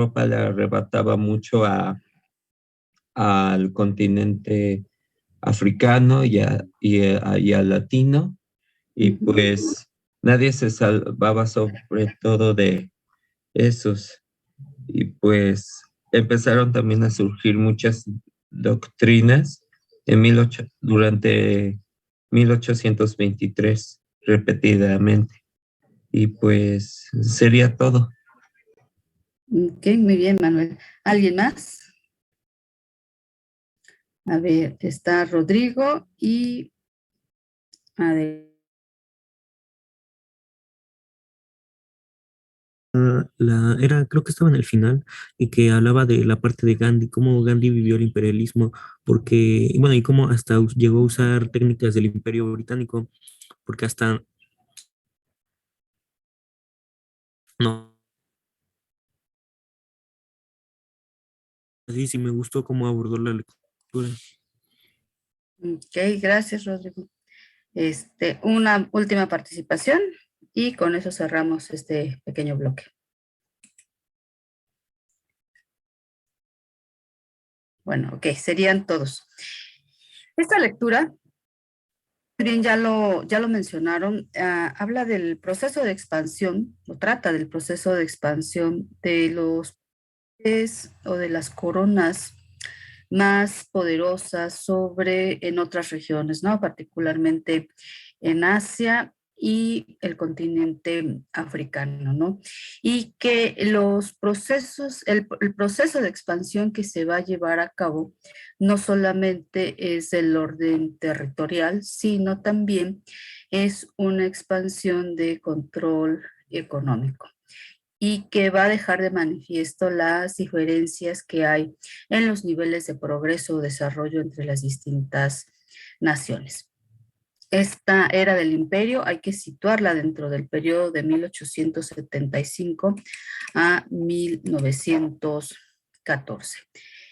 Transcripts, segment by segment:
Europa le arrebataba mucho al continente africano y al latino, y Ujú. pues nadie se salvaba sobre todo de esos. Y pues empezaron también a surgir muchas doctrinas durante 1823 repetidamente. Y pues sería todo. Ok, muy bien, Manuel. ¿Alguien más? A ver, está Rodrigo y a ver. Creo que estaba en el final y que hablaba de la parte de Gandhi, cómo Gandhi vivió el imperialismo, porque, y bueno, y cómo hasta llegó a usar técnicas del Imperio Británico, porque hasta, no, sí, sí me gustó cómo abordó la lectura. Ok, gracias, Rodrigo. Una última participación y con eso cerramos este pequeño bloque. Bueno, ok, serían todos. Esta lectura, bien ya lo mencionaron, habla del proceso de expansión, o trata del proceso de expansión de los países o de las coronas más poderosas en otras regiones, ¿no? Particularmente en Asia y el continente africano, ¿no? Y que el proceso de expansión que se va a llevar a cabo no solamente es del orden territorial, sino también es una expansión de control económico y que va a dejar de manifiesto las diferencias que hay en los niveles de progreso o desarrollo entre las distintas naciones. Esta era del imperio hay que situarla dentro del periodo de 1875 a 1914.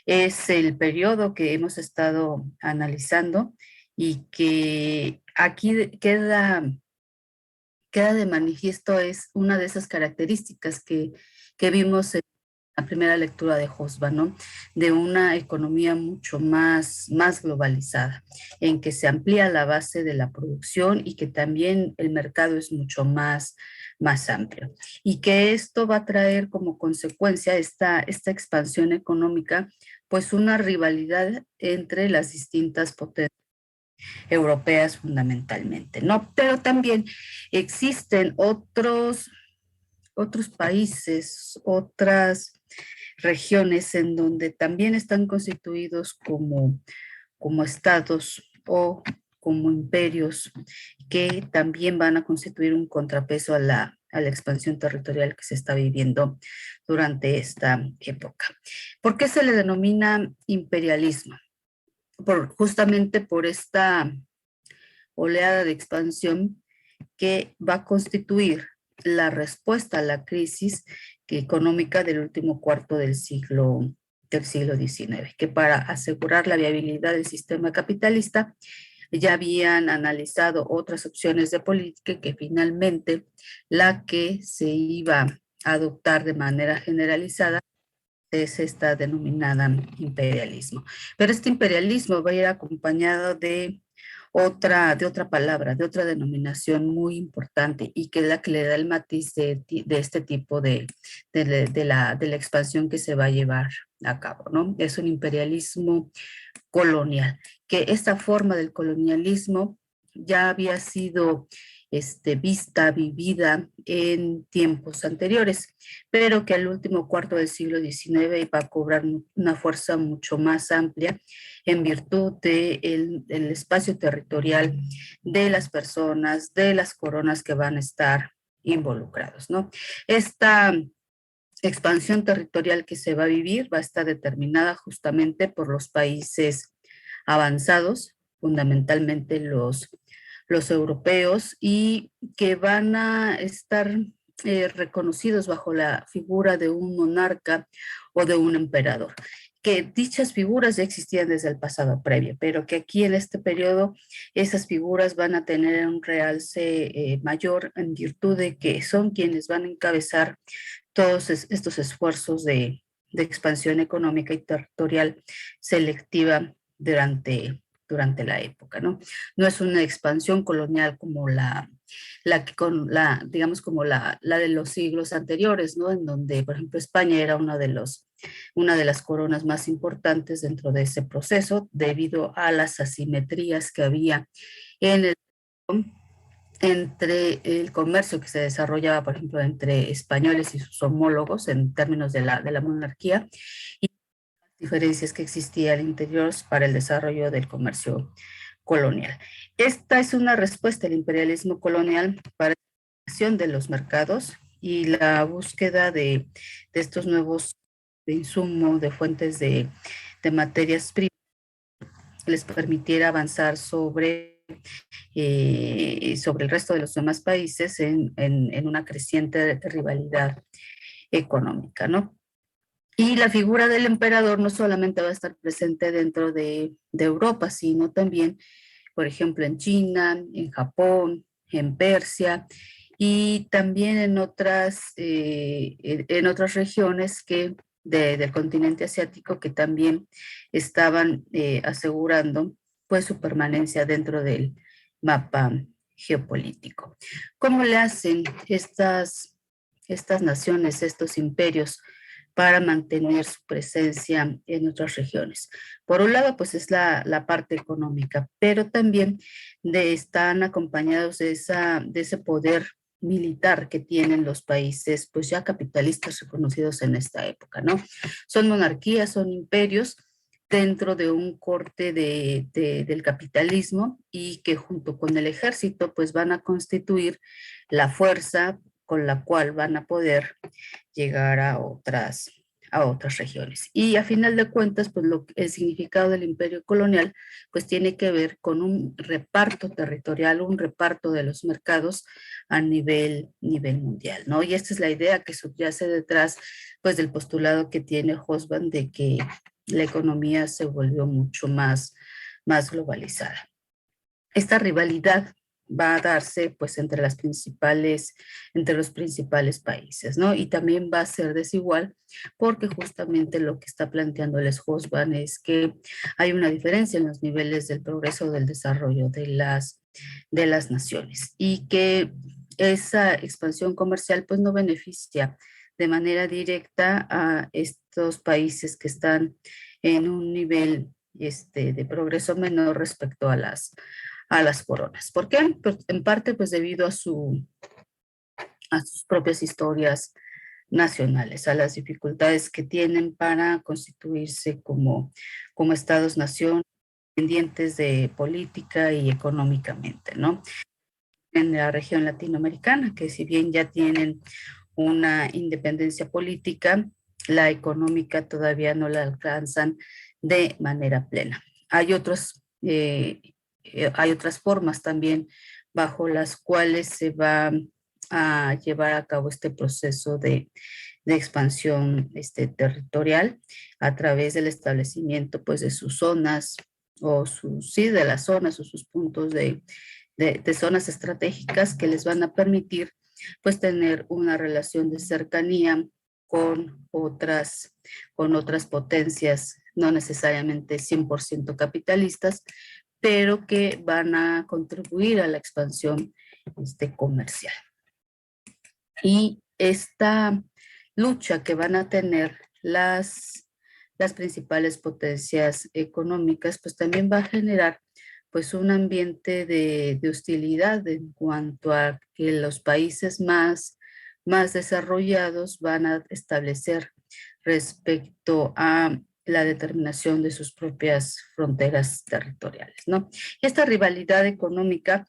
Es el periodo que hemos estado analizando y que aquí queda de manifiesto es una de esas características que vimos en la primera lectura de Hobsbawm, ¿no? De una economía mucho más globalizada, en que se amplía la base de la producción y que también el mercado es mucho más amplio. Y que esto va a traer como consecuencia esta expansión económica, pues una rivalidad entre las distintas potencias europeas fundamentalmente, ¿no? Pero también existen otros países, otras regiones en donde también están constituidos como estados o como imperios que también van a constituir un contrapeso a la expansión territorial que se está viviendo durante esta época. ¿Por qué se le denomina imperialismo? Justamente por esta oleada de expansión que va a constituir la respuesta a la crisis económica del último cuarto del siglo XIX, que para asegurar la viabilidad del sistema capitalista ya habían analizado otras opciones de política que finalmente la que se iba a adoptar de manera generalizada es esta denominada imperialismo. Pero este imperialismo va a ir acompañado de otra palabra, de otra denominación muy importante y que es la que le da el matiz de este tipo de la expansión que se va a llevar a cabo, ¿no? Es un imperialismo colonial, que esta forma del colonialismo ya había sido vivida en tiempos anteriores, pero que al último cuarto del siglo XIX iba a cobrar una fuerza mucho más amplia en virtud del espacio territorial de las personas, de las coronas que van a estar involucrados, ¿no? Esta expansión territorial que se va a vivir va a estar determinada justamente por los países avanzados, fundamentalmente los europeos, y que van a estar reconocidos bajo la figura de un monarca o de un emperador. Que dichas figuras ya existían desde el pasado previo, pero que aquí en este periodo esas figuras van a tener un realce mayor en virtud de que son quienes van a encabezar todos estos esfuerzos de expansión económica y territorial selectiva durante la época, ¿no? No es una expansión colonial como digamos, como la de los siglos anteriores, ¿no? En donde, por ejemplo, España era una de las coronas más importantes dentro de ese proceso, debido a las asimetrías que había en el entre el comercio que se desarrollaba, por ejemplo, entre españoles y sus homólogos en términos de la monarquía, y las diferencias que existían al interior para el desarrollo del comercio colonial. Esta es una respuesta al imperialismo colonial para la creación de los mercados y la búsqueda de estos nuevos de insumos, de fuentes de materias primas que les permitiera avanzar sobre el resto de los demás países en una creciente rivalidad económica, ¿no? Y la figura del emperador no solamente va a estar presente dentro de Europa, sino también, por ejemplo, en China, en Japón, en Persia y también en otras regiones del continente asiático que también estaban asegurando pues su permanencia dentro del mapa geopolítico. ¿Cómo le hacen estas naciones, estos imperios, para mantener su presencia en otras regiones? Por un lado, pues es la parte económica, pero también están acompañados de ese poder militar que tienen los países, pues ya capitalistas reconocidos en esta época, ¿no? Son monarquías, son imperios dentro de un corte del capitalismo y que junto con el ejército, pues van a constituir la fuerza con la cual van a poder llegar a otras regiones. Y a final de cuentas, pues el significado del imperio colonial, pues tiene que ver con un reparto territorial, un reparto de los mercados a nivel mundial, ¿no? Y esta es la idea que subyace detrás, pues, del postulado que tiene Hobsbawm de que la economía se volvió mucho más globalizada. Esta rivalidad va a darse pues entre los principales países, ¿no? Y también va a ser desigual porque justamente lo que está planteando el Hobsbawm es que hay una diferencia en los niveles del progreso del desarrollo de las naciones y que esa expansión comercial pues no beneficia de manera directa a estos países que están en un nivel de progreso menor respecto a las coronas. ¿Por qué? Pues en parte, pues debido a sus propias historias nacionales, a las dificultades que tienen para constituirse como estados-nación, pendientes de política y económicamente, ¿no? En la región latinoamericana, que si bien ya tienen una independencia política, la económica todavía no la alcanzan de manera plena. Hay otras formas también bajo las cuales se va a llevar a cabo este proceso de expansión territorial a través del establecimiento pues de sus zonas de las zonas o sus puntos de zonas estratégicas que les van a permitir pues tener una relación de cercanía con otras potencias, no necesariamente 100% capitalistas, pero que van a contribuir a la expansión comercial. Y esta lucha que van a tener las principales potencias económicas, pues también va a generar pues un ambiente de hostilidad en cuanto a que los países más desarrollados van a establecer respecto a la determinación de sus propias fronteras territoriales, ¿no? Esta rivalidad económica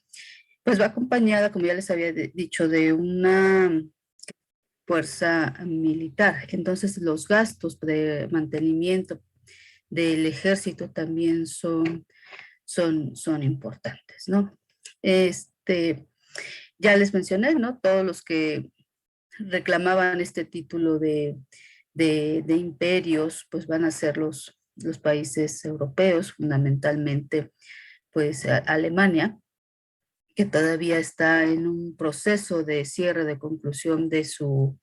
pues va acompañada, como ya les había dicho, de una fuerza militar. Entonces los gastos de mantenimiento del ejército también son importantes, ¿no? Ya les mencioné, ¿no? Todos los que reclamaban este título de imperios, pues van a ser los países europeos, fundamentalmente, pues Alemania, que todavía está en un proceso de cierre, de conclusión de su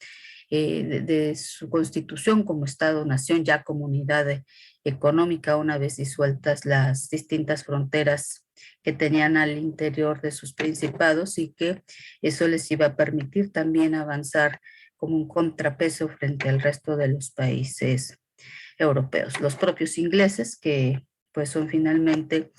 de su constitución como Estado-nación, ya comunidad económica, una vez disueltas las distintas fronteras que tenían al interior de sus principados, y que eso les iba a permitir también avanzar como un contrapeso frente al resto de los países europeos. Los propios ingleses, que pues son finalmente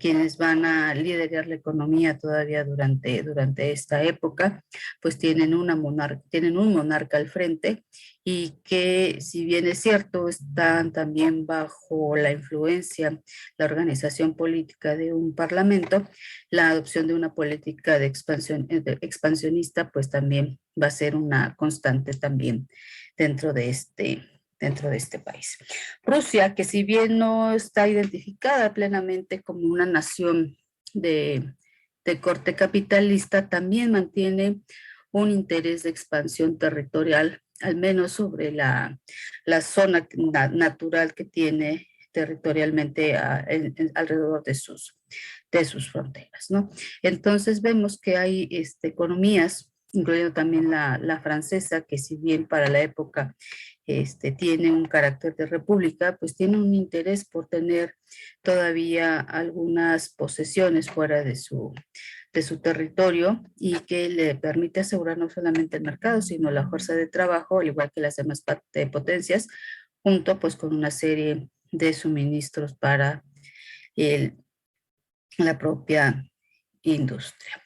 quienes van a liderar la economía todavía durante esta época, pues tienen un monarca al frente, y que, si bien es cierto, están también bajo la influencia, la organización política de un parlamento, la adopción de una política de expansionista pues también va a ser una constante también dentro de este país. Rusia, que si bien no está identificada plenamente como una nación de corte capitalista, también mantiene un interés de expansión territorial, al menos sobre la zona natural que tiene territorialmente alrededor de sus fronteras, ¿no? Entonces vemos que hay economías, incluyendo también la francesa, que si bien para la época tiene un carácter de república, pues tiene un interés por tener todavía algunas posesiones fuera de su territorio, y que le permite asegurar no solamente el mercado, sino la fuerza de trabajo, al igual que las demás potencias, junto pues con una serie de suministros para la propia industria.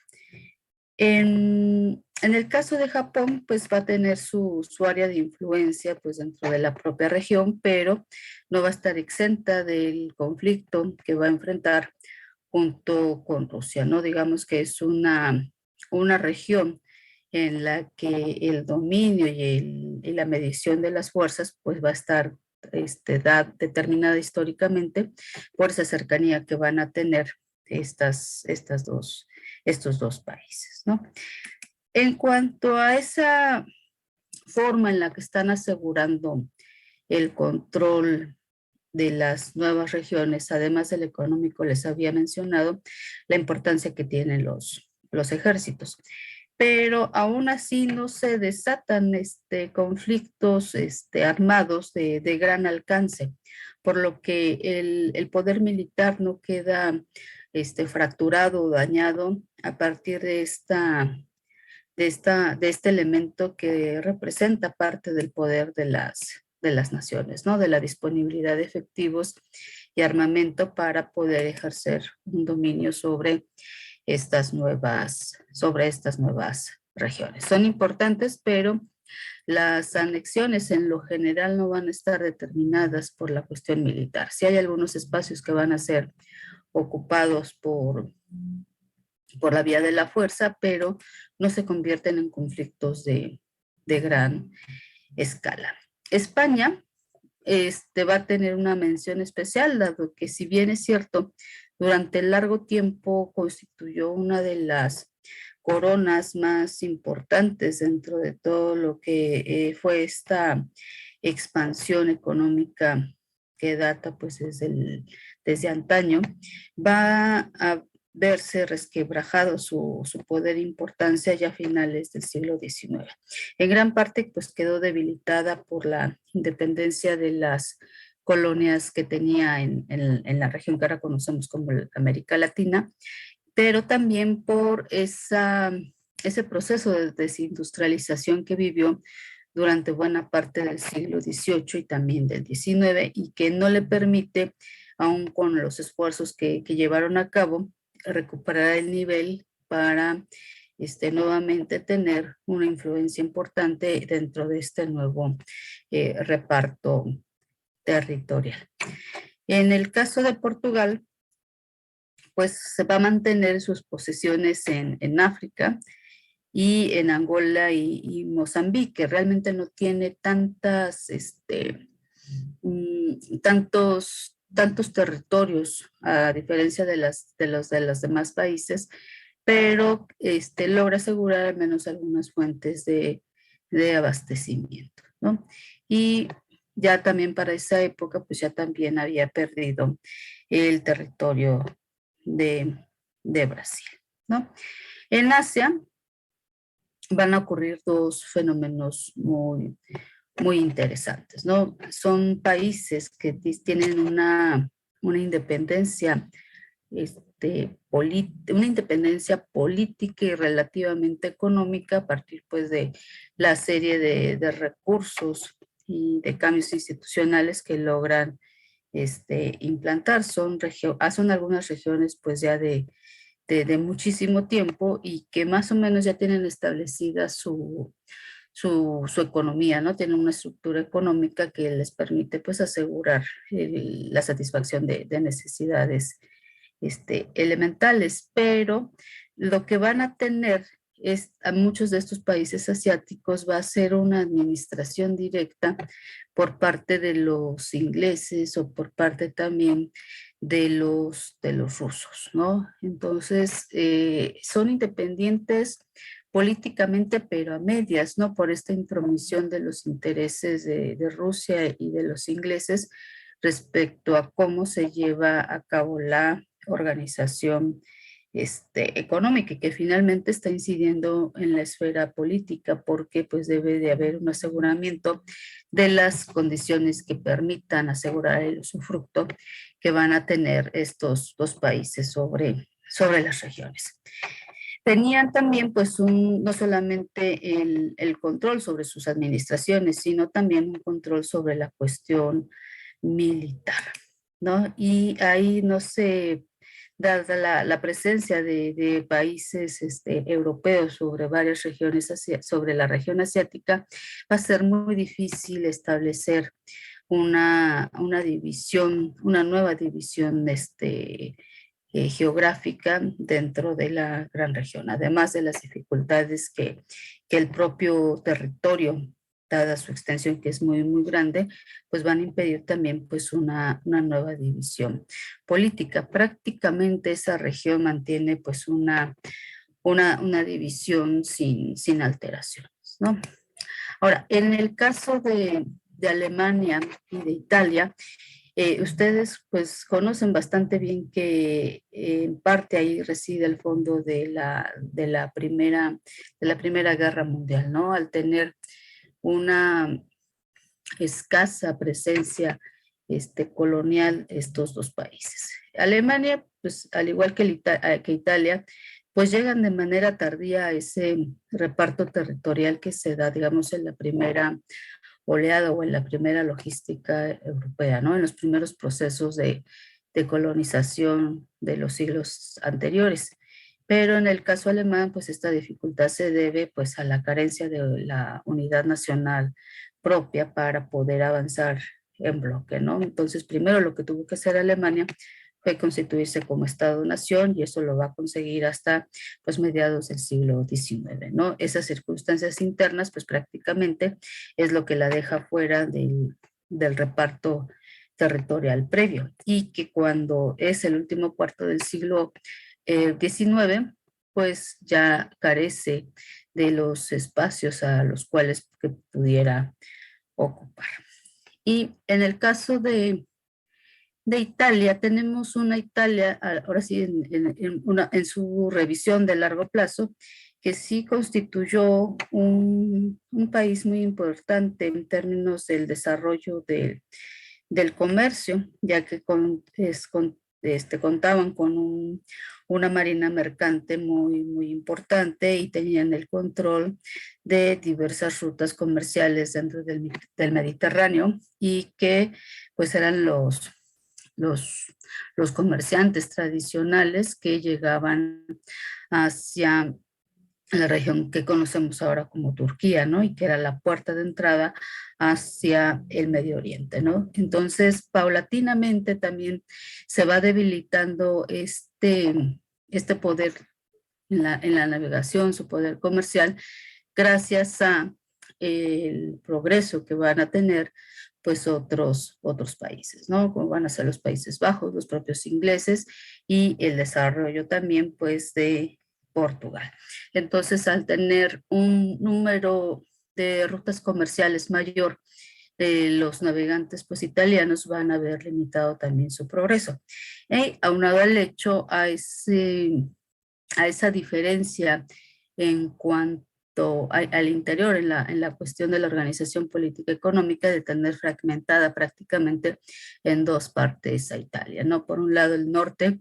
En el caso de Japón, pues va a tener su área de influencia pues dentro de la propia región, pero no va a estar exenta del conflicto que va a enfrentar junto con Rusia, ¿no? Digamos que es una región en la que el dominio y la medición de las fuerzas pues va a estar determinada históricamente por esa cercanía que van a tener estos dos países, ¿no? En cuanto a esa forma en la que están asegurando el control de las nuevas regiones, además del económico, les había mencionado la importancia que tienen los ejércitos. Pero aún así no se desatan conflictos armados de gran alcance, por lo que el poder militar no queda fracturado o dañado a partir de este elemento que representa parte del poder de las naciones, ¿no? De la disponibilidad de efectivos y armamento para poder ejercer un dominio sobre estas nuevas regiones. Son importantes, pero las anexiones en lo general no van a estar determinadas por la cuestión militar. Sí hay algunos espacios que van a ser ocupados por la vía de la fuerza, pero no se convierten en conflictos de gran escala. España va a tener una mención especial, dado que, si bien es cierto, durante largo tiempo constituyó una de las coronas más importantes dentro de todo lo que fue esta expansión económica que data pues desde antaño, va a verse resquebrajado su poder e importancia ya a finales del siglo XIX. En gran parte pues quedó debilitada por la independencia de las colonias que tenía en la región que ahora conocemos como América Latina, pero también por ese proceso de desindustrialización que vivió durante buena parte del siglo XVIII y también del XIX, y que no le permite, aun con los esfuerzos que llevaron a cabo, recuperar el nivel para nuevamente tener una influencia importante dentro de este nuevo reparto territorial. En el caso de Portugal, pues se va a mantener sus posesiones en África y en Angola y Mozambique. Realmente no tiene tantos territorios, a diferencia de los demás países, pero logra asegurar al menos algunas fuentes de abastecimiento, ¿no? Y ya también para esa época, pues ya también había perdido el territorio de Brasil, ¿no? En Asia, van a ocurrir dos fenómenos muy interesantes, ¿no? Son países que tienen una independencia, una independencia política y relativamente económica a partir pues de la serie de recursos y de cambios institucionales que logran implantar. Son algunas regiones pues ya de muchísimo tiempo y que más o menos ya tienen establecida su economía, ¿no? Tienen una estructura económica que les permite pues asegurar la satisfacción de necesidades elementales, pero lo que van a tener a muchos de estos países asiáticos va a ser una administración directa por parte de los ingleses o por parte también de los rusos, ¿no? Entonces, son independientes políticamente, pero a medias, ¿no? Por esta intromisión de los intereses de Rusia y de los ingleses respecto a cómo se lleva a cabo la organización económica y que finalmente está incidiendo en la esfera política porque pues debe de haber un aseguramiento de las condiciones que permitan asegurar el usufructo que van a tener estos dos países sobre las regiones. Tenían también pues no solamente el control sobre sus administraciones, sino también un control sobre la cuestión militar, ¿no? Y ahí no sé, dada la presencia de países europeos sobre varias regiones, sobre la región asiática, va a ser muy difícil establecer una división, una nueva división geográfica dentro de la gran región, además de las dificultades que el propio territorio, dada su extensión que es muy grande, pues van a impedir también pues una nueva división política. Prácticamente esa región mantiene pues una división sin alteraciones, ¿no? Ahora, en el caso de Alemania y de Italia, ustedes pues conocen bastante bien que en parte ahí reside el fondo de la Primera Guerra Mundial, ¿no? Al tener una escasa presencia colonial estos dos países. Alemania, pues al igual que Italia, pues llegan de manera tardía a ese reparto territorial que se da, digamos, en la primera oleada o en la primera logística europea, ¿no? En los primeros procesos de colonización de los siglos anteriores. Pero en el caso alemán, pues esta dificultad se debe pues a la carencia de la unidad nacional propia para poder avanzar en bloque, ¿no? Entonces, primero lo que tuvo que hacer Alemania fue constituirse como Estado-nación y eso lo va a conseguir hasta pues mediados del siglo XIX, ¿no? Esas circunstancias internas pues prácticamente es lo que la deja fuera del reparto territorial previo y que cuando es el último cuarto del siglo XIX, pues ya carece de los espacios a los cuales que pudiera ocupar. Y en el caso de Italia, tenemos una Italia, ahora sí, en su revisión de largo plazo, que sí constituyó un país muy importante en términos del desarrollo del comercio, ya que contaban con una marina mercante muy importante y tenían el control de diversas rutas comerciales dentro del Mediterráneo y que pues eran los comerciantes tradicionales que llegaban hacia la región que conocemos ahora como Turquía, ¿no? Y que era la puerta de entrada hacia el Medio Oriente, ¿no? Entonces, paulatinamente también se va debilitando este poder en la navegación, su poder comercial, gracias a el progreso que van a tener pues otros países, ¿no? Como van a ser los Países Bajos, los propios ingleses y el desarrollo también pues de Portugal. Entonces, al tener un número de rutas comerciales mayor, los navegantes pues italianos van a ver limitado también su progreso. Aunado al hecho a esa diferencia en cuanto al interior, en la cuestión de la organización política económica, de tener fragmentada prácticamente en dos partes a Italia, ¿no? Por un lado, el norte,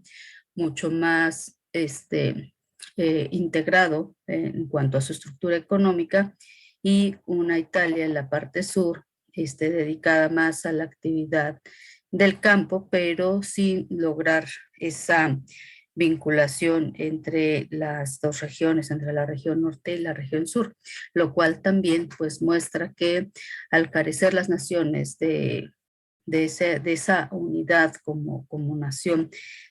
mucho más integrado en cuanto a su estructura económica, y una Italia en la parte sur, dedicada más a la actividad del campo, pero sin lograr esa vinculación entre las dos regiones, entre la región norte y la región sur, lo cual también pues muestra que al carecer las naciones de esa unidad como nación,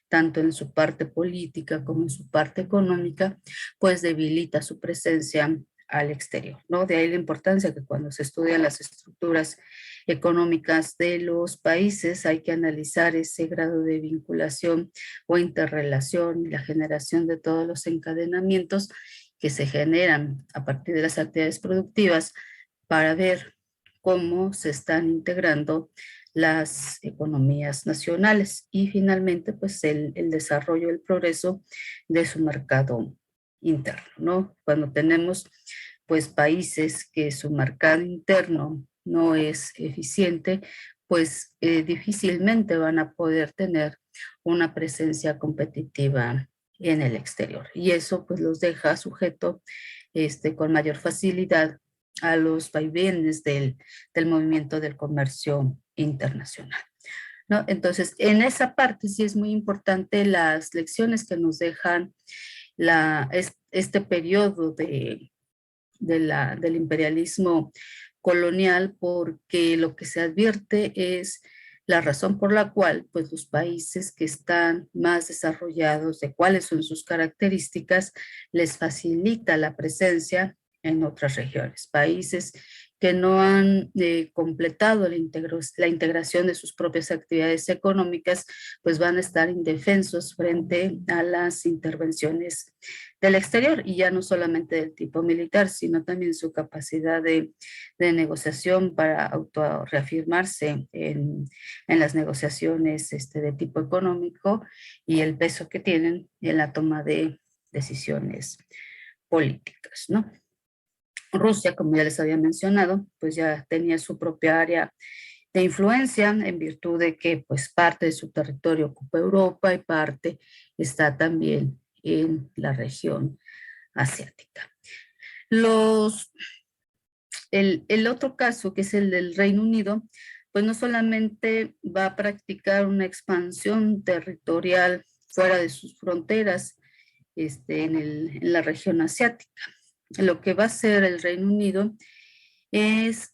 tanto en su parte política como en su parte económica, pues debilita su presencia al exterior, ¿no? De ahí la importancia que cuando se estudian las estructuras económicas de los países hay que analizar ese grado de vinculación o interrelación y la generación de todos los encadenamientos que se generan a partir de las actividades productivas para ver cómo se están integrando las economías nacionales y finalmente pues el desarrollo, el progreso de su mercado interno, ¿no? Cuando tenemos pues países que su mercado interno no es eficiente, pues difícilmente van a poder tener una presencia competitiva en el exterior. Y eso pues los deja sujeto con mayor facilidad a los vaivenes del movimiento del comercio internacional, ¿no? Entonces, en esa parte sí es muy importante las lecciones que nos dejan este periodo del imperialismo colonial, porque lo que se advierte es la razón por la cual pues, los países que están más desarrollados, de cuáles son sus características, les facilita la presencia en otras regiones. Países que no han completado la integración de sus propias actividades económicas, pues van a estar indefensos frente a las intervenciones del exterior, y ya no solamente del tipo militar, sino también su capacidad de negociación para autorreafirmarse en las negociaciones de tipo económico y el peso que tienen en la toma de decisiones políticas, ¿no? Rusia, como ya les había mencionado, pues ya tenía su propia área de influencia en virtud de que pues parte de su territorio ocupa Europa y parte está también en la región asiática. El otro caso, que es el del Reino Unido, pues no solamente va a practicar una expansión territorial fuera de sus fronteras en la región asiática. Lo que va a hacer el Reino Unido es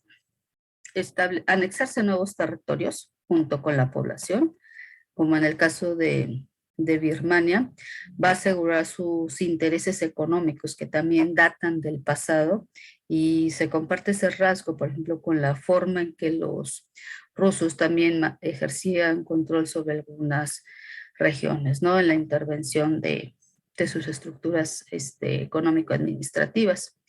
anexarse nuevos territorios junto con la población, como en el caso de Birmania. Va a asegurar sus intereses económicos que también datan del pasado, y se comparte ese rasgo, por ejemplo, con la forma en que los rusos también ejercían control sobre algunas regiones, ¿no? En la intervención de sus estructuras económico-administrativas.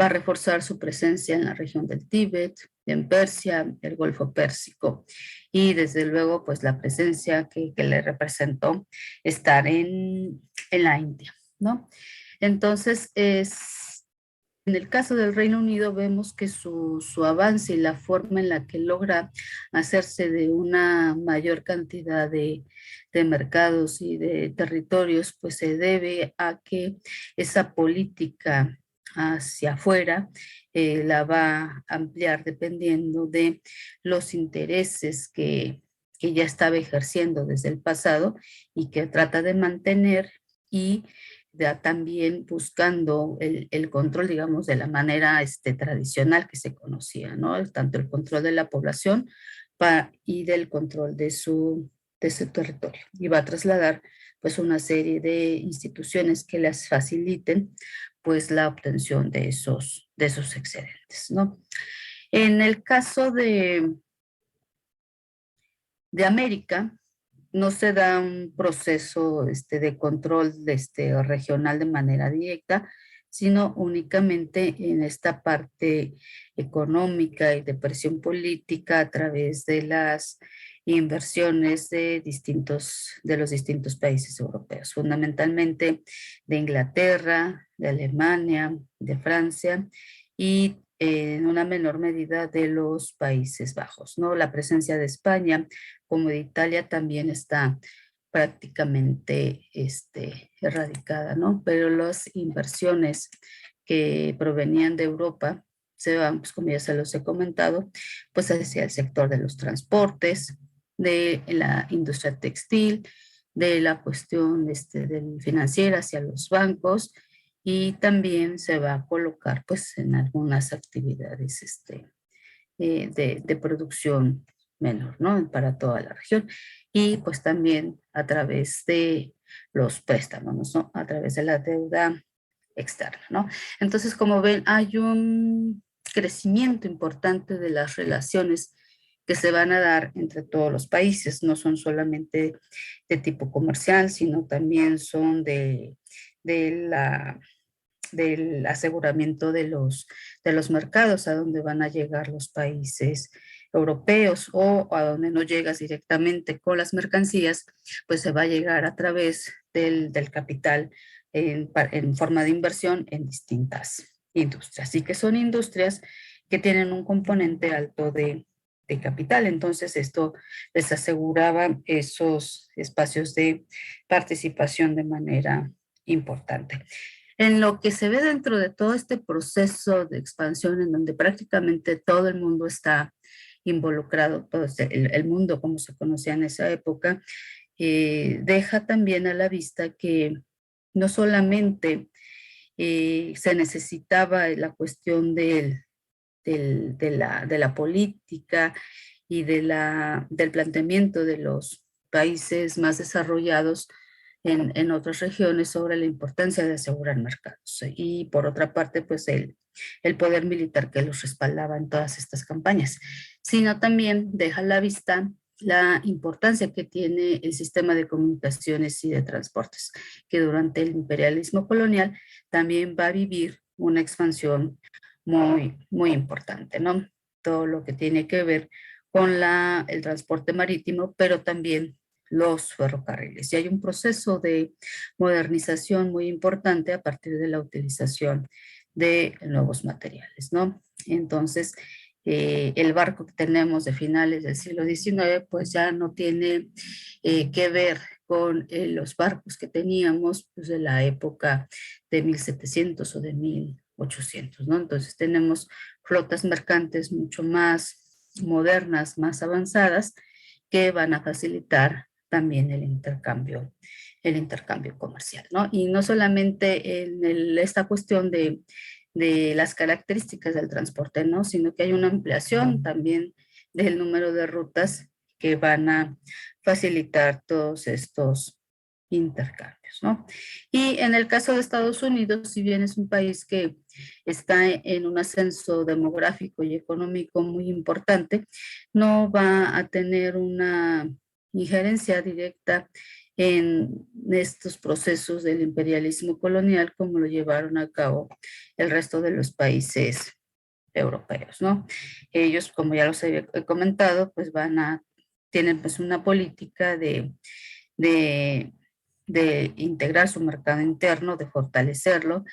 Va a reforzar su presencia en la región del Tíbet, en Persia, el Golfo Pérsico, y desde luego pues la presencia que le representó estar en la India, ¿no? Entonces, en el caso del Reino Unido vemos que su avance y la forma en la que logra hacerse de una mayor cantidad de mercados y de territorios, pues se debe a que esa política hacia afuera la va a ampliar dependiendo de los intereses que ya estaba ejerciendo desde el pasado y que trata de mantener, y también buscando el control, digamos, de la manera tradicional que se conocía, ¿no? Tanto el control de la población y del control de su territorio. Y va a trasladar pues una serie de instituciones que les faciliten pues la obtención de esos excedentes, ¿no? En el caso de América, no se da un proceso de control regional de manera directa, sino únicamente en esta parte económica y de presión política a través de las inversiones de los distintos países europeos, fundamentalmente de Inglaterra, de Alemania, de Francia y en una menor medida de los Países Bajos, ¿no? La presencia de España como de Italia también está prácticamente erradicada, ¿no? Pero las inversiones que provenían de Europa se van, pues como ya se los he comentado, pues hacia el sector de los transportes, de la industria textil, de la cuestión financiera hacia los bancos y también se va a colocar pues en algunas actividades de producción menor, ¿no? Para toda la región y pues también a través de los préstamos, ¿no? A través de la deuda externa, ¿no? Entonces, como ven, hay un crecimiento importante de las relaciones que se van a dar entre todos los países, no son solamente de tipo comercial, sino también son de del aseguramiento de los mercados a donde van a llegar los países europeos o a donde no llegas directamente con las mercancías, pues se va a llegar a través del capital en forma de inversión en distintas industrias. Así que son industrias que tienen un componente alto de capital. Entonces, esto les aseguraba esos espacios de participación de manera importante. En lo que se ve dentro de todo este proceso de expansión, en donde prácticamente todo el mundo está involucrado, todo el mundo como se conocía en esa época, deja también a la vista que no solamente se necesitaba la cuestión de la política y del planteamiento de los países más desarrollados en otras regiones sobre la importancia de asegurar mercados. Y por otra parte, pues el poder militar que los respaldaba en todas estas campañas, sino también deja a la vista la importancia que tiene el sistema de comunicaciones y de transportes, que durante el imperialismo colonial también va a vivir una expansión muy importante, ¿no? Todo lo que tiene que ver con el transporte marítimo, pero también los ferrocarriles. Y hay un proceso de modernización muy importante a partir de la utilización de nuevos materiales, ¿no? Entonces, el barco que tenemos de finales del siglo XIX, pues ya no tiene que ver con los barcos que teníamos pues, de la época de 1700 o de 1800, ¿no? Entonces tenemos flotas mercantes mucho más modernas, más avanzadas, que van a facilitar también el intercambio comercial, ¿no? Y no solamente en esta cuestión de las características del transporte, ¿no? Sino que hay una ampliación también del número de rutas que van a facilitar todos estos intercambios, ¿no? Y en el caso de Estados Unidos, si bien es un país que está en un ascenso demográfico y económico muy importante, no va a tener una injerencia directa en estos procesos del imperialismo colonial como lo llevaron a cabo el resto de los países europeos, ¿no? Ellos, como ya los he comentado, pues tienen pues una política de, de integrar su mercado interno, de fortalecerlo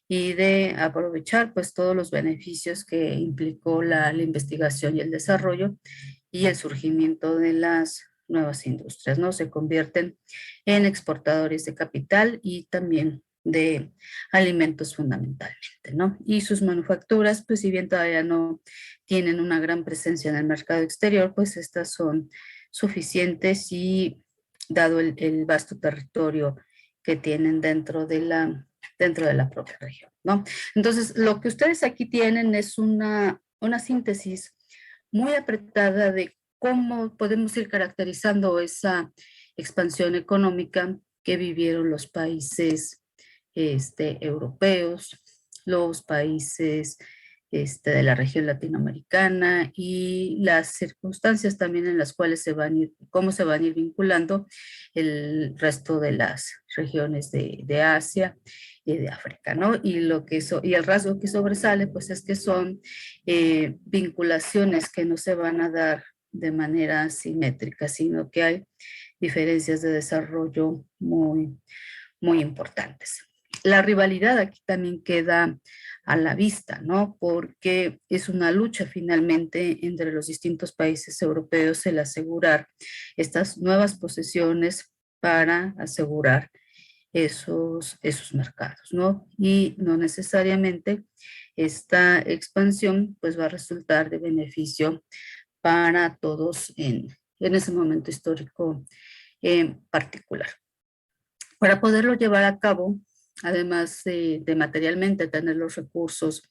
y de aprovechar pues todos los beneficios que implicó la investigación y el desarrollo y el surgimiento de las nuevas industrias, ¿no? Se convierten en exportadores de capital y también de alimentos fundamentalmente, ¿no? Y sus manufacturas, pues si bien todavía no tienen una gran presencia en el mercado exterior, pues estas son suficientes y dado el vasto territorio que tienen dentro de la propia región, ¿no? Entonces, lo que ustedes aquí tienen es una síntesis muy apretada de cómo podemos ir caracterizando esa expansión económica que vivieron los países europeos, los países de la región latinoamericana y las circunstancias también en las cuales cómo se van a ir vinculando el resto de las regiones de Asia y de África, ¿no? Y y el rasgo que sobresale, pues es que son vinculaciones que no se van a dar de manera simétrica, sino que hay diferencias de desarrollo muy, muy importantes. La rivalidad aquí también queda a la vista, ¿no? Porque es una lucha finalmente entre los distintos países europeos el asegurar estas nuevas posesiones para asegurar esos mercados, ¿no? Y no necesariamente esta expansión pues va a resultar de beneficio para todos en ese momento histórico en particular. Para poderlo llevar a cabo, además de materialmente tener los recursos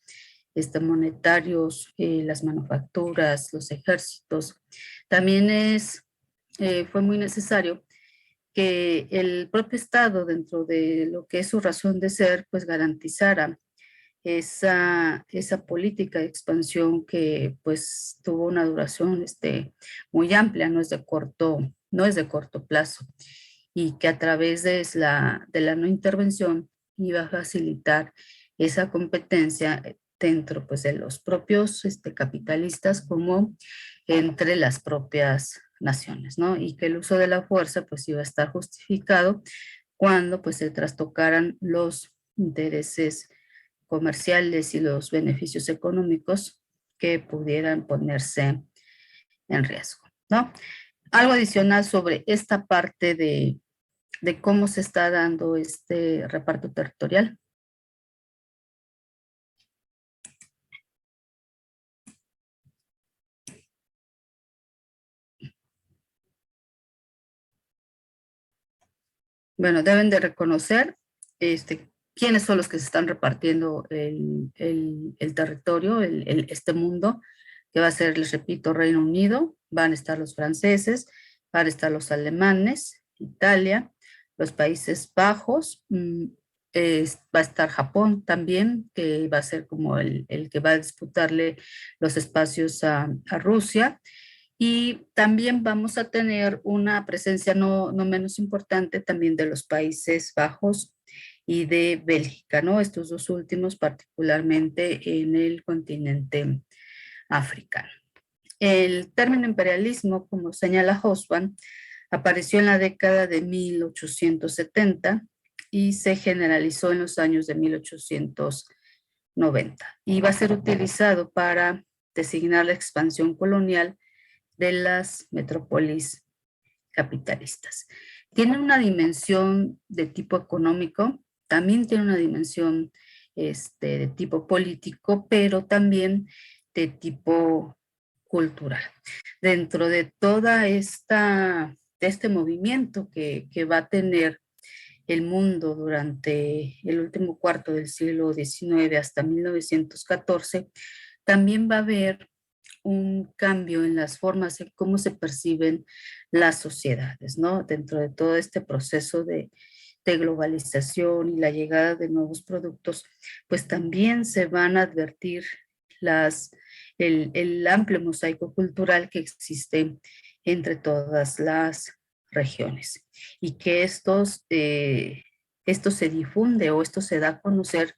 monetarios, las manufacturas, los ejércitos, también fue muy necesario que el propio Estado, dentro de lo que es su razón de ser, pues garantizara esa política de expansión que pues tuvo una duración muy amplia, no es de corto plazo, y que a través de la no intervención iba a facilitar esa competencia dentro pues de los propios capitalistas como entre las propias naciones, ¿no? Y que el uso de la fuerza pues iba a estar justificado cuando pues se trastocaran los intereses comerciales y los beneficios económicos que pudieran ponerse en riesgo, ¿no? Algo adicional sobre esta parte de cómo se está dando este reparto territorial. Bueno, deben de reconocer quiénes son los que se están repartiendo el territorio, este mundo, que va a ser, les repito, Reino Unido, van a estar los franceses, van a estar los alemanes, Italia, los Países Bajos, va a estar Japón también, que va a ser como el que va a disputarle los espacios a Rusia. Y también vamos a tener una presencia no menos importante también de los Países Bajos y de Bélgica, ¿no? Estos dos últimos particularmente en el continente africano. El término imperialismo, como señala Hobsbawm, apareció en la década de 1870 y se generalizó en los años de 1890 y va a ser utilizado para designar la expansión colonial de las metrópolis capitalistas. Tiene una dimensión de tipo económico, también tiene una dimensión de tipo político, pero también de tipo cultural. Dentro de toda este movimiento que va a tener el mundo durante el último cuarto del siglo XIX hasta 1914, también va a haber un cambio en las formas en cómo se perciben las sociedades, ¿no? Dentro de todo este proceso de globalización y la llegada de nuevos productos, pues también se van a advertir el amplio mosaico cultural que existe entre todas las regiones y que esto se difunde o esto se da a conocer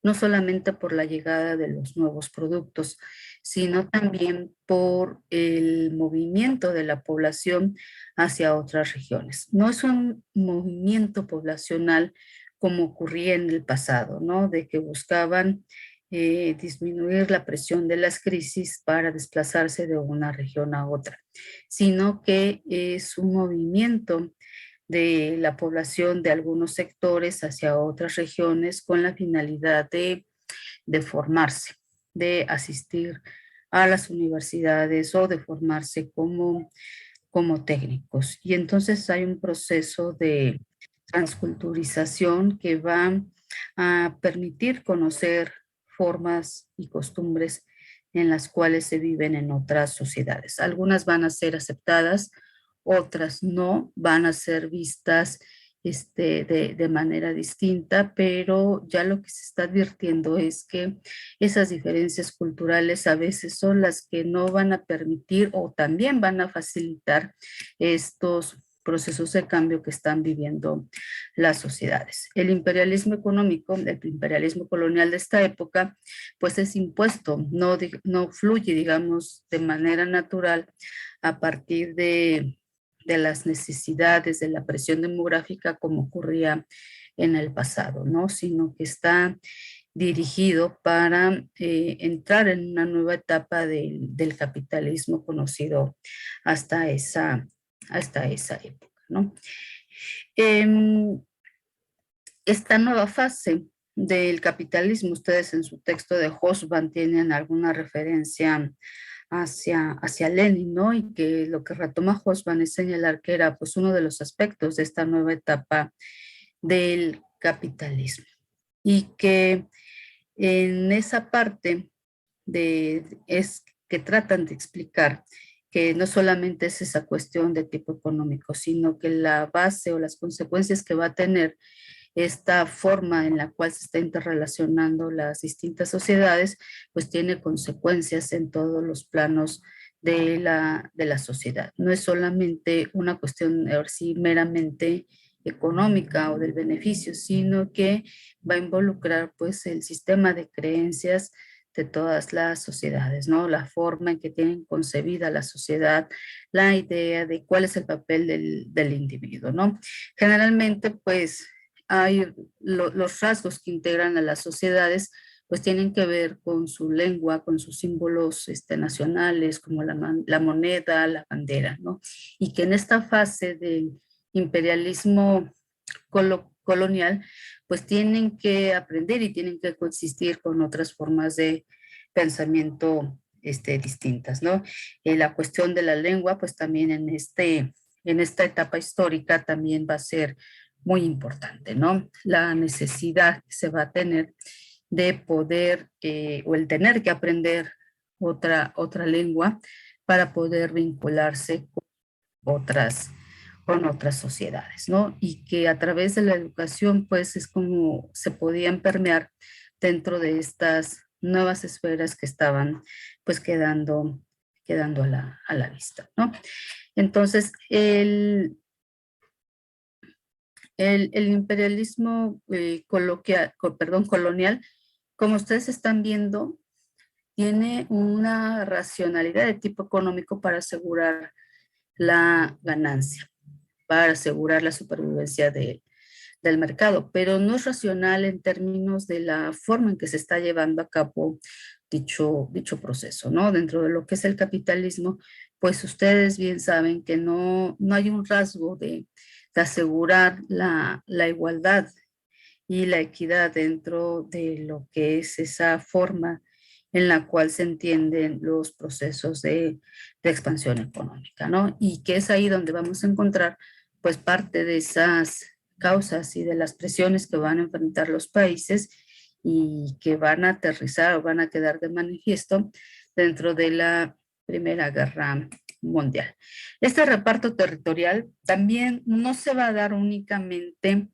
no solamente por la llegada de los nuevos productos, sino también por el movimiento de la población hacia otras regiones. No es un movimiento poblacional como ocurría en el pasado, ¿no? De que buscaban disminuir la presión de las crisis para desplazarse de una región a otra, sino que es un movimiento de la población de algunos sectores hacia otras regiones con la finalidad de formarse, de asistir a las universidades o de formarse como técnicos. Y entonces hay un proceso de transculturización que va a permitir conocer formas y costumbres en las cuales se viven en otras sociedades. Algunas van a ser aceptadas, otras no, van a ser vistas de manera distinta, pero ya lo que se está advirtiendo es que esas diferencias culturales a veces son las que no van a permitir o también van a facilitar estos procesos de cambio que están viviendo las sociedades. El imperialismo económico, el imperialismo colonial de esta época, pues es impuesto, no fluye, digamos, de manera natural a partir de las necesidades, de la presión demográfica como ocurría en el pasado, ¿no? Sino que está dirigido para entrar en una nueva etapa del capitalismo conocido hasta esa época, ¿no? Esta nueva fase del capitalismo, ustedes en su texto de Hobsbawm tienen alguna referencia hacia Lenin, ¿no? Y que lo que retoma Hobsbawm es señalar que era pues uno de los aspectos de esta nueva etapa del capitalismo y que en esa parte es que tratan de explicar que no solamente es esa cuestión de tipo económico, sino que la base o las consecuencias que va a tener esta forma en la cual se está interrelacionando las distintas sociedades, pues tiene consecuencias en todos los planos de la sociedad. No es solamente una cuestión, ahora sí, meramente económica o del beneficio, sino que va a involucrar pues el sistema de creencias de todas las sociedades, ¿no? La forma en que tienen concebida la sociedad, la idea de cuál es el papel del individuo, ¿no? Generalmente, pues, hay los rasgos que integran a las sociedades, pues tienen que ver con su lengua, con sus símbolos nacionales, como la moneda, la bandera, ¿no? Y que en esta fase de imperialismo colonial, pues tienen que aprender y tienen que coexistir con otras formas de pensamiento distintas, ¿no? La cuestión de la lengua, pues también en esta etapa histórica también va a ser muy importante, ¿no? La necesidad que se va a tener de poder o el tener que aprender otra lengua para poder vincularse con otras sociedades, ¿no? Y que a través de la educación, pues es como se podían permear dentro de estas nuevas esferas que estaban, pues quedando a la vista, ¿no? Entonces, el imperialismo colonial, como ustedes están viendo, tiene una racionalidad de tipo económico para asegurar la ganancia, para asegurar la supervivencia del mercado, pero no es racional en términos de la forma en que se está llevando a cabo dicho proceso, ¿no? Dentro de lo que es el capitalismo, pues ustedes bien saben que no hay un rasgo de asegurar la igualdad y la equidad dentro de lo que es esa forma en la cual se entienden los procesos de expansión económica, ¿no? Y que es ahí donde vamos a encontrar, pues, parte de esas causas y de las presiones que van a enfrentar los países y que van a aterrizar o van a quedar de manifiesto dentro de la Primera Guerra Mundial. Este reparto territorial también no se va a dar únicamente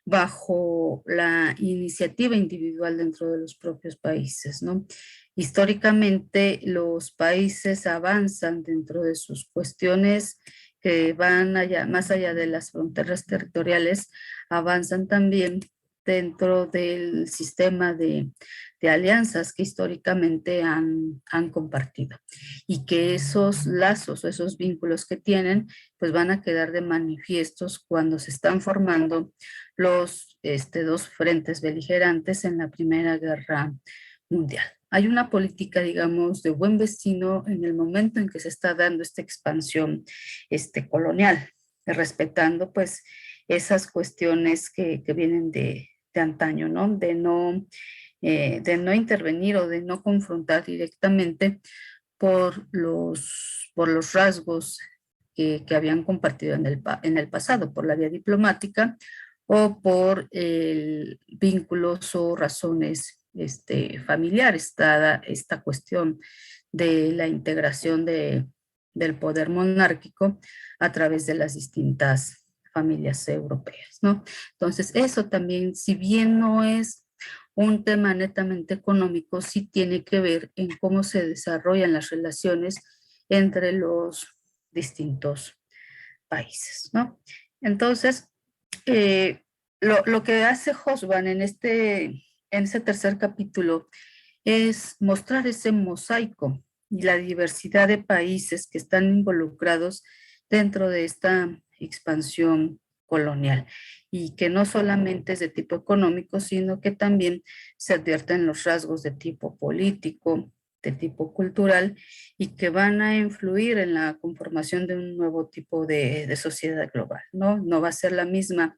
bajo la iniciativa individual dentro de los propios países, ¿no? Históricamente, los países avanzan dentro de sus cuestiones que van más allá de las fronteras territoriales, avanzan también dentro del sistema de alianzas que históricamente han compartido y que esos lazos o esos vínculos que tienen pues van a quedar de manifiestos cuando se están formando los dos frentes beligerantes en la Primera Guerra Mundial. Hay una política, digamos, de buen vecino en el momento en que se está dando esta expansión colonial, respetando pues esas cuestiones que vienen de antaño, ¿no? De no intervenir o de no confrontar directamente por los rasgos que habían compartido en el pasado, por la vía diplomática o por vínculos o razones familiares, dada esta cuestión de la integración del poder monárquico a través de las distintas familias europeas, ¿no? Entonces, eso también, si bien no es un tema netamente económico, sí tiene que ver en cómo se desarrollan las relaciones entre los distintos países, ¿no? Entonces, lo que hace Hobsbawm en ese tercer capítulo es mostrar ese mosaico y la diversidad de países que están involucrados dentro de esta expansión colonial y que no solamente es de tipo económico, sino que también se advierten los rasgos de tipo político, de tipo cultural y que van a influir en la conformación de un nuevo tipo de sociedad global, ¿no? No va a ser la misma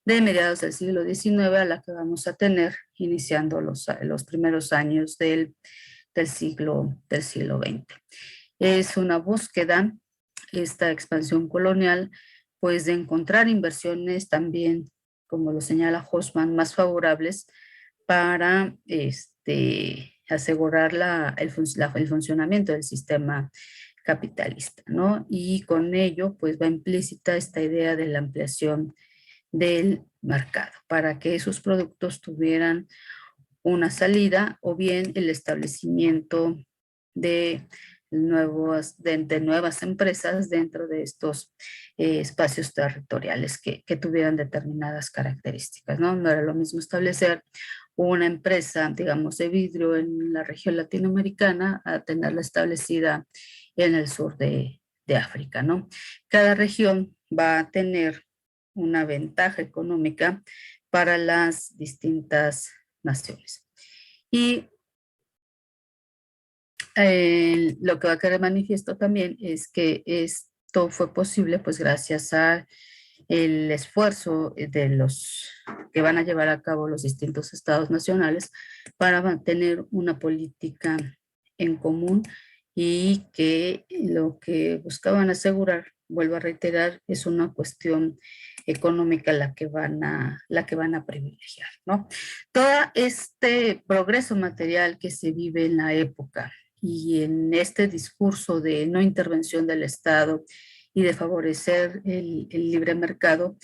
de mediados del siglo XIX a la que vamos a tener iniciando los primeros años del siglo XX. Es una búsqueda, esta expansión colonial, pues de encontrar inversiones también, como lo señala Hobsbawm, más favorables para asegurar el funcionamiento del sistema capitalista, ¿no? Y con ello, pues va implícita esta idea de la ampliación del mercado para que esos productos tuvieran una salida o bien el establecimiento de nuevas empresas dentro de estos espacios territoriales que tuvieran determinadas características, ¿no? No era lo mismo establecer una empresa, digamos, de vidrio en la región latinoamericana a tenerla establecida en el sur de África, ¿no? Cada región va a tener una ventaja económica para las distintas naciones. Y lo que va a quedar manifiesto también es que esto fue posible pues gracias a el esfuerzo de los que van a llevar a cabo los distintos estados nacionales para mantener una política en común y que lo que buscaban asegurar, vuelvo a reiterar, es una cuestión económica la que van a privilegiar, ¿no? Todo este progreso material que se vive en la época y en este discurso de no intervención del Estado y de favorecer el libre mercado,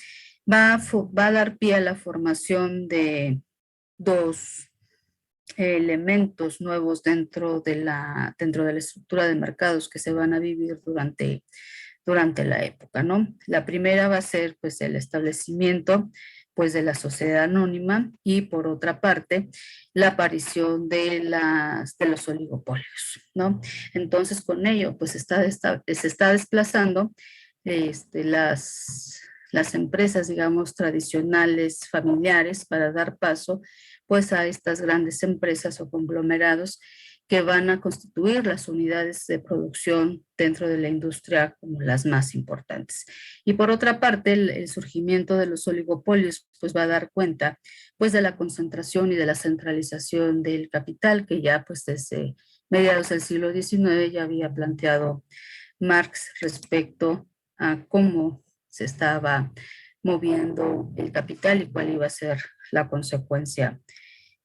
va a dar pie a la formación de dos elementos nuevos dentro de la estructura de mercados que se van a vivir durante la época, ¿no? La primera va a ser pues el establecimiento pues de la sociedad anónima y por otra parte la aparición de los oligopolios, ¿no? Entonces con ello pues se está desplazando las empresas, digamos, tradicionales, familiares, para dar paso pues a estas grandes empresas o conglomerados que van a constituir las unidades de producción dentro de la industria como las más importantes. Y por otra parte, el surgimiento de los oligopolios pues va a dar cuenta pues de la concentración y de la centralización del capital que ya pues desde mediados del siglo XIX ya había planteado Marx respecto a cómo se estaba moviendo el capital y cuál iba a ser la consecuencia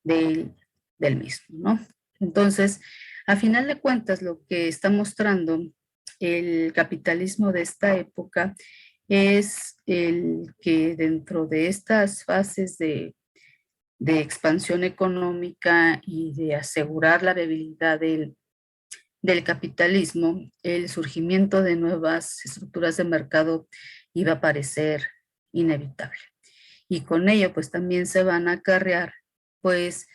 del mismo, ¿no? Entonces, a final de cuentas, lo que está mostrando el capitalismo de esta época es el que dentro de estas fases de expansión económica y de asegurar la viabilidad del capitalismo, el surgimiento de nuevas estructuras de mercado iba a parecer inevitable. Y con ello, pues también se van a acarrear, pues,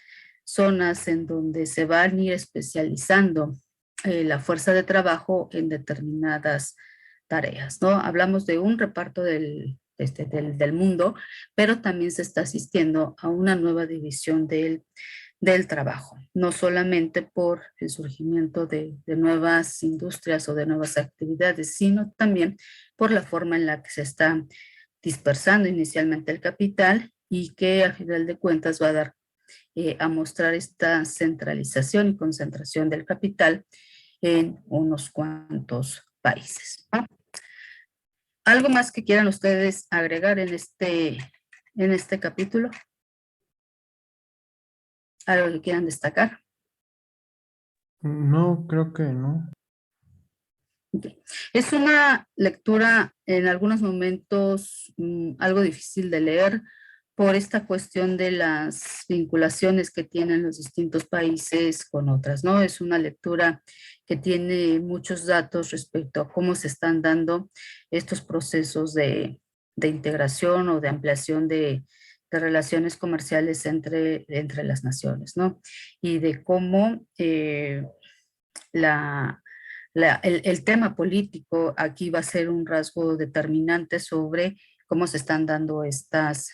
zonas en donde se van a ir especializando la fuerza de trabajo en determinadas tareas, ¿no? Hablamos de un reparto del mundo, pero también se está asistiendo a una nueva división del trabajo, no solamente por el surgimiento de nuevas industrias o de nuevas actividades, sino también por la forma en la que se está dispersando inicialmente el capital y que a final de cuentas va a dar a mostrar esta centralización y concentración del capital en unos cuantos países, ¿no? ¿Algo más que quieran ustedes agregar en este capítulo? ¿Algo que quieran destacar? No, creo que no. Okay. Es una lectura en algunos momentos algo difícil de leer por esta cuestión de las vinculaciones que tienen los distintos países con otras, ¿no? Es una lectura que tiene muchos datos respecto a cómo se están dando estos procesos de integración o de ampliación de relaciones comerciales entre las naciones, ¿no? Y de cómo el tema político aquí va a ser un rasgo determinante sobre cómo se están dando estas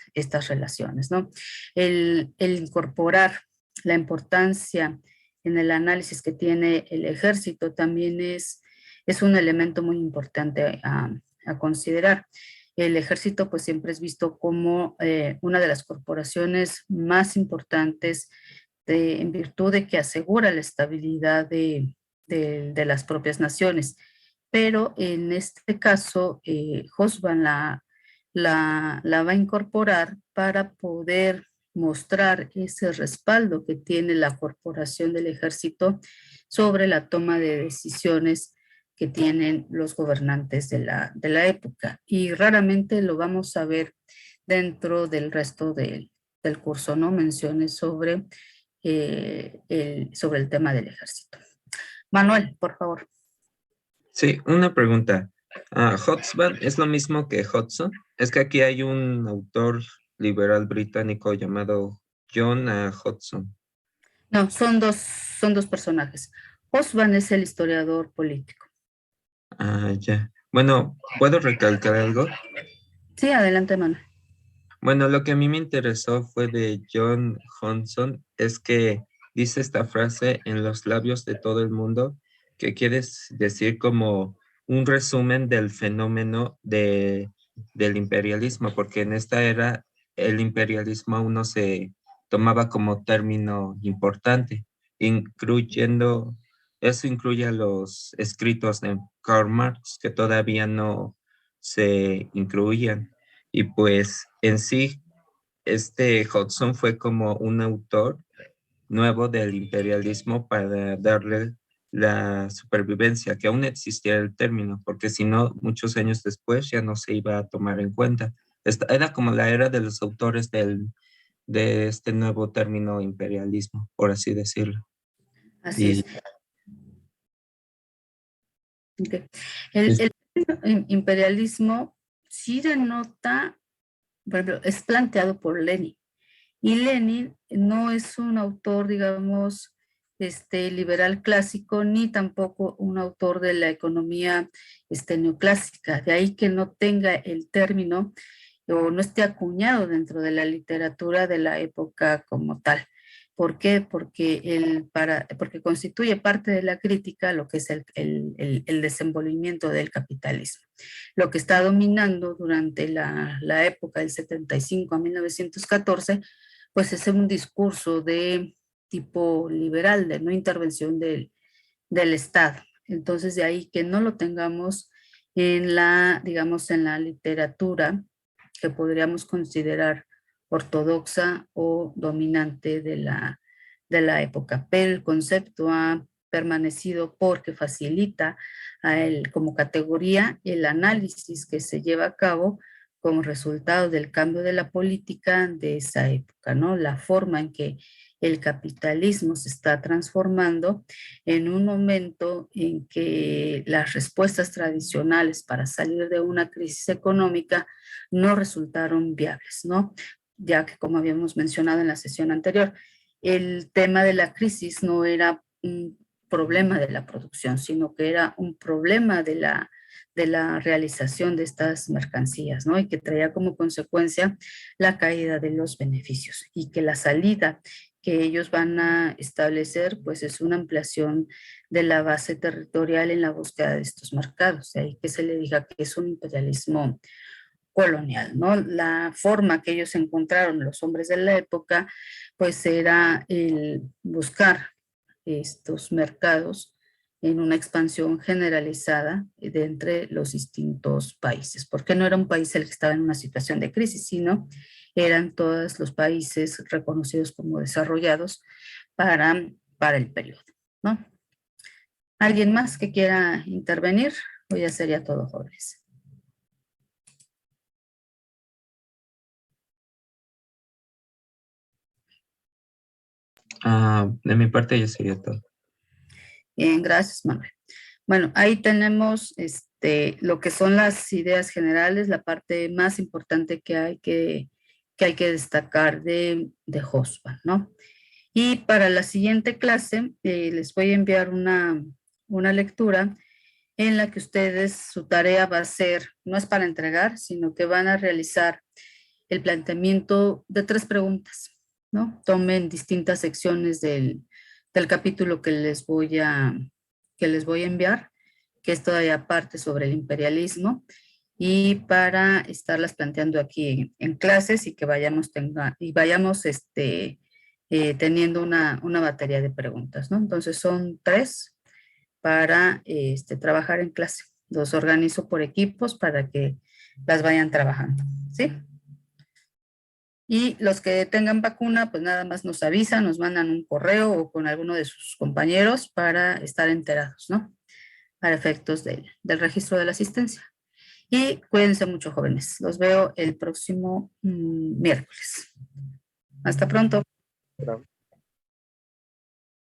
relaciones, ¿no? El incorporar la importancia en el análisis que tiene el ejército también es un elemento muy importante a considerar. El ejército pues siempre es visto como una de las corporaciones más importantes en virtud de que asegura la estabilidad de las propias naciones. Pero en este caso, Hosban la va a incorporar para poder mostrar ese respaldo que tiene la corporación del ejército sobre la toma de decisiones que tienen los gobernantes de la época. Y raramente lo vamos a ver dentro del resto del curso, ¿no? Menciones sobre el tema del ejército. Manuel, por favor. Sí, una pregunta. ¿Hobsbawm es lo mismo que Hudson? Es que aquí hay un autor liberal británico llamado John Hudson. No, son dos personajes. Hobsbawm es el historiador político. Ya. Bueno, ¿puedo recalcar algo? Sí, adelante, Manuel. Bueno, lo que a mí me interesó fue de John Hudson, es que dice esta frase en los labios de todo el mundo, que quiere decir como un resumen del fenómeno del imperialismo, porque en esta era el imperialismo aún no se tomaba como término importante, incluyendo, eso incluye a los escritos de Karl Marx, que todavía no se incluían. Y pues en sí, este Hudson fue como un autor nuevo del imperialismo para darle la supervivencia, que aún existía el término, porque si no, muchos años después ya no se iba a tomar en cuenta. Era como la era de los autores de este nuevo término imperialismo, por así decirlo. Así Y es. Okay. El imperialismo sí denota, por ejemplo, es planteado por Lenin. Y Lenin no es un autor, digamos, liberal clásico, ni tampoco un autor de la economía neoclásica. De ahí que no tenga el término o no esté acuñado dentro de la literatura de la época como tal. ¿Por qué? Porque constituye parte de la crítica a lo que es el desenvolvimiento del capitalismo. Lo que está dominando durante la época del 75 a 1914, pues es un discurso de tipo liberal, de no intervención del Estado. Entonces, de ahí que no lo tengamos digamos, en la literatura que podríamos considerar ortodoxa o dominante de la época. Pero el concepto ha permanecido porque facilita a él como categoría el análisis que se lleva a cabo como resultado del cambio de la política de esa época, ¿no? La forma en que el capitalismo se está transformando en un momento en que las respuestas tradicionales para salir de una crisis económica no resultaron viables, ¿no? Ya que, como habíamos mencionado en la sesión anterior, el tema de la crisis no era un problema de la producción, sino que era un problema de la realización de estas mercancías, ¿no? Y que traía como consecuencia la caída de los beneficios y que la salida que ellos van a establecer, pues es una ampliación de la base territorial en la búsqueda de estos mercados. De ahí que se le diga que es un imperialismo colonial, ¿no? La forma que ellos encontraron, los hombres de la época, pues era el buscar estos mercados en una expansión generalizada de entre los distintos países, porque no era un país el que estaba en una situación de crisis, sino eran todos los países reconocidos como desarrollados para el periodo, ¿no? ¿Alguien más que quiera intervenir? O ya sería todo, jóvenes. De mi parte ya sería todo. Bien, gracias, Manuel. Bueno, ahí tenemos lo que son las ideas generales, la parte más importante que hay que destacar de Hobsbawm, ¿no? Y para la siguiente clase les voy a enviar una lectura en la que ustedes, su tarea va a ser, no es para entregar, sino que van a realizar el planteamiento de 3 preguntas, ¿no? Tomen distintas secciones del capítulo que les voy a enviar, que es todavía parte sobre el imperialismo, y para estarlas planteando aquí en clases y que vayamos teniendo una batería de preguntas, ¿no? Entonces son 3 para trabajar en clase. Los organizo por equipos para que las vayan trabajando, ¿sí? Y los que tengan vacuna, pues nada más nos avisan, nos mandan un correo o con alguno de sus compañeros para estar enterados, ¿no? Para efectos del registro de la asistencia. Y cuídense mucho, jóvenes. Los veo el próximo miércoles. Hasta pronto.